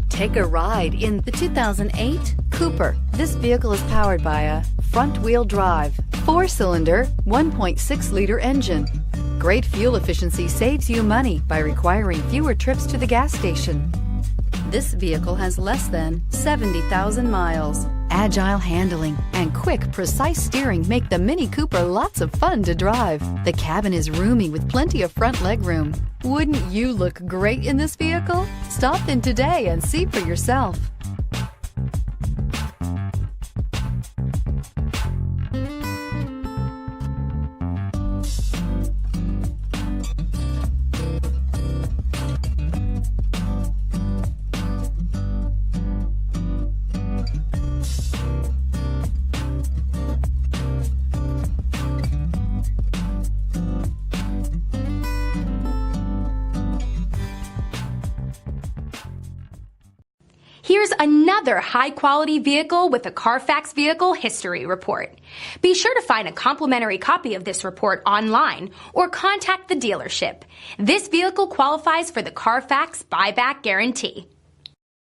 Take a ride in the 2008 Cooper. This vehicle is powered by a front-wheel drive, 4-cylinder, 1.6-liter engine. Great fuel efficiency saves you money by requiring fewer trips to the gas station. This vehicle has less than 70,000 miles. Agile handling and quick, precise steering make the Mini Cooper lots of fun to drive. The cabin is roomy with plenty of front legroom. Wouldn't you look great in this vehicle? Stop in today and see for yourself. Here's another high-quality vehicle with a Carfax Vehicle History Report. Be sure to find a complimentary copy of this report online or contact the dealership. This vehicle qualifies for the Carfax Buyback Guarantee.